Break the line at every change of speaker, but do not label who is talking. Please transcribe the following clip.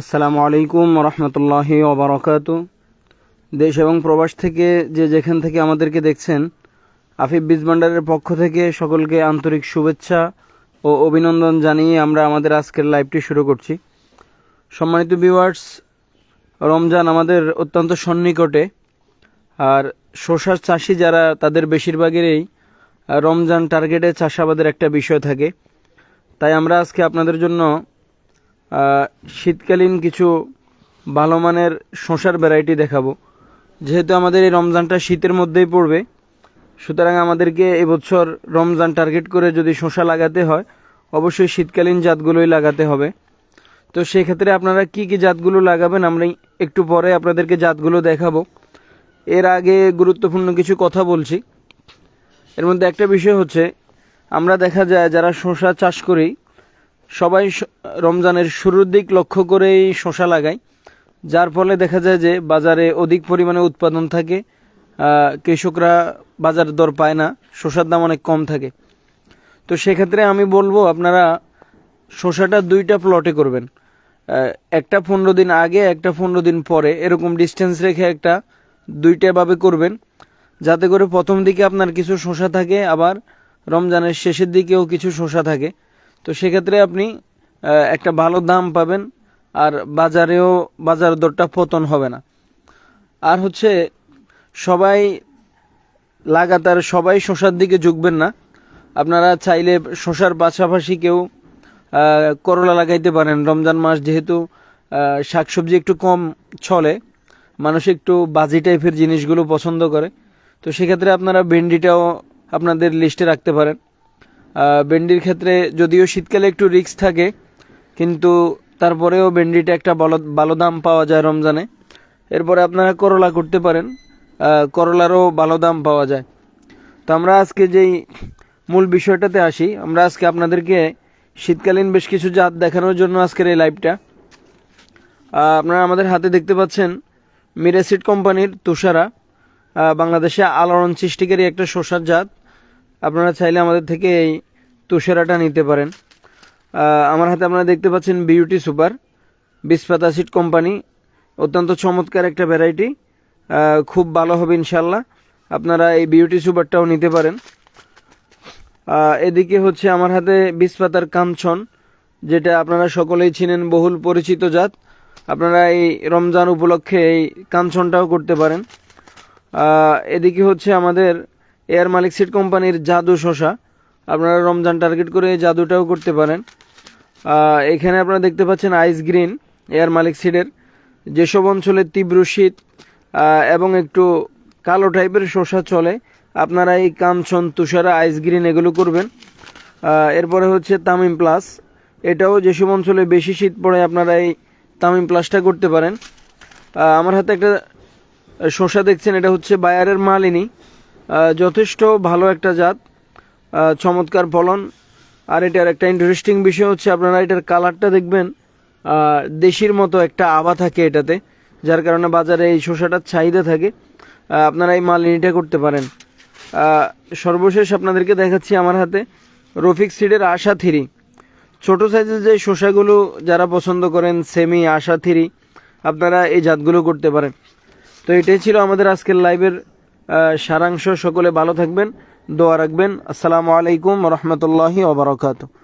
আসসালামু আলাইকুম রহমতুল্লাহি ওবরাকাতু। দেশ এবং প্রবাস থেকে যে যেখান থেকে আমাদেরকে দেখছেন, আফিফ বীজ ভান্ডারের পক্ষ থেকে সকলকে আন্তরিক শুভেচ্ছা ও অভিনন্দন জানিয়ে আমরা আমাদের আজকের লাইভটি শুরু করছি। সম্মানিত ভিউয়ার্স, রমজান আমাদের অত্যন্ত সন্নিকটে, আর শসার চাষি যারা তাদের বেশিরভাগেরই রমজান টার্গেটে চাষাবাদের একটা বিষয় থাকে। তাই আমরা আজকে আপনাদের জন্য শীতকালীন কিছু ভালো মানের শসার ভ্যারাইটি দেখাবো। যেহেতু আমাদের এই রমজানটা শীতের মধ্যেই পড়বে, সুতরাং আমাদেরকে এবছর রমজান টার্গেট করে যদি শসা লাগাতে হয়, অবশ্যই শীতকালীন জাতগুলোই লাগাতে হবে। তো সেক্ষেত্রে আপনারা কি কি জাতগুলো লাগাবেন আমরা একটু পরে আপনাদেরকে জাতগুলো দেখাবো। এর আগে গুরুত্বপূর্ণ কিছু কথা বলছি। এর মধ্যে একটা বিষয় হচ্ছে, আমরা দেখা যায় যারা শসা চাষ করি সবাই রমজানের শুরুর দিক লক্ষ্য করেই শসা লাগায়, যার ফলে দেখা যায় যে বাজারে অধিক পরিমাণে উৎপাদন থাকে, কৃষকরা বাজার দর পায় না, শসার দাম অনেক কম থাকে। তো সেক্ষেত্রে আমি বলবো আপনারা শসাটা দুইটা প্লটে করবেন, একটা 15 দিন আগে একটা 15 দিন পরে, এরকম ডিস্টেন্স রেখে একটা দুইটা ভাবে করবেন, যাতে করে প্রথম দিকে আপনার কিছু শসা থাকে, আবার রমজানের শেষের দিকেও কিছু শসা থাকে। তো সেক্ষেত্রে আপনি একটা ভালো দাম পাবেন, আর বাজার দরটা পতন হবে না। আর হচ্ছে সবাই লাগাতার শসার দিকে ঝুঁকবেন না। আপনারা চাইলে শসার পাশাপাশি কেউ করলা লাগাইতে পারেন। রমজান মাস যেহেতু শাকসবজি একটু কম চলে, মানুষ একটু বাজি টাইপের জিনিসগুলো পছন্দ করে, তো সেক্ষেত্রে আপনারা ভেন্ডিটাও আপনাদের লিস্টে রাখতে পারেন। ভেন্ডির ক্ষেত্রে যদিও শীতকালে একটু রিস্ক থাকে, কিন্তু তারপরেও ভেন্ডিটা একটা ভালো দাম পাওয়া যায় রমজানে। এরপরে আপনারা করলা করতে পারেন, করলারও ভালো দাম পাওয়া যায়। তো আমরা আজকে যেই মূল বিষয়টাতে আসি, আমরা আজকে আপনাদেরকে শীতকালীন বেশ কিছু জাত দেখানোর জন্য আজকের এই লাইভটা। আপনারা আমাদের হাতে দেখতে পাচ্ছেন মিরাসিড কোম্পানির তুষারা, বাংলাদেশে আলোড়ন সৃষ্টিকারী একটা শসার জাত। আপনারা চাইলে আমাদের থেকে এই তুষারাটা নিতে পারেন। আমার হাতে আপনারা দেখতে পাচ্ছেন বিউটি সুপার, বিসপাতা সিড কোম্পানি, অত্যন্ত চমৎকার একটা ভ্যারাইটি, খুব ভালো হবে ইনশাল্লাহ। আপনারা এই বিউটি সুপারটাও নিতে পারেন। এদিকে হচ্ছে আমার হাতে বিসপাতার কাঞ্চন, যেটা আপনারা সকলেই চিনেন, বহুল পরিচিত জাত। আপনারা এই রমজান উপলক্ষে এই কাঞ্চনটাও করতে পারেন। এদিকে হচ্ছে আমাদের এয়ার মালিক সিড কোম্পানির জাদু শসা, আপনারা রমজান টার্গেট করে এই জাদুটাও করতে পারেন। এখানে আপনারা দেখতে পাচ্ছেন আইস গ্রিন এয়ার মালিক সিডের। যেসব অঞ্চলে তীব্র শীত এবং একটু কালো টাইপের শসা চলে, আপনারা এই কাঞ্চন, তুষারা, আইস গ্রিন এগুলো করবেন। এরপরে হচ্ছে তামিম প্লাস, এটাও যেসব অঞ্চলে বেশি শীত পড়ে আপনারা এই তামিম প্লাসটা করতে পারেন। আমার হাতে একটা শসা দেখছেন, এটা হচ্ছে বায়ারের মালিনী, যথেষ্ট ভালো একটা জাত, চমৎকার ফলন। আর এটার একটা ইন্টারেস্টিং বিষয় হচ্ছে, আপনারা এটার কালারটা দেখবেন, দেশির মতো একটা আভা থাকে এটাতে, যার কারণে বাজারে এই শসাটার চাহিদা থাকে। আপনারা এই মালিনীটা করতে পারেন। সর্বশেষ আপনাদেরকে দেখাচ্ছি আমার হাতে রফিক সিডের আশা থ্রি, ছোট সাইজের যে শসাগুলো যারা পছন্দ করেন, সেমি আশা থ্রি, আপনারা এই জাতগুলো করতে পারেন। তো এটাই ছিল আমাদের আজকের লাইভের সারাংশ। সকলে ভালো থাকবেন, দোয়া রাখবেন। আসসালামু আলাইকুম রহমতুল্লাহি ওয়া বারাকাতুহু।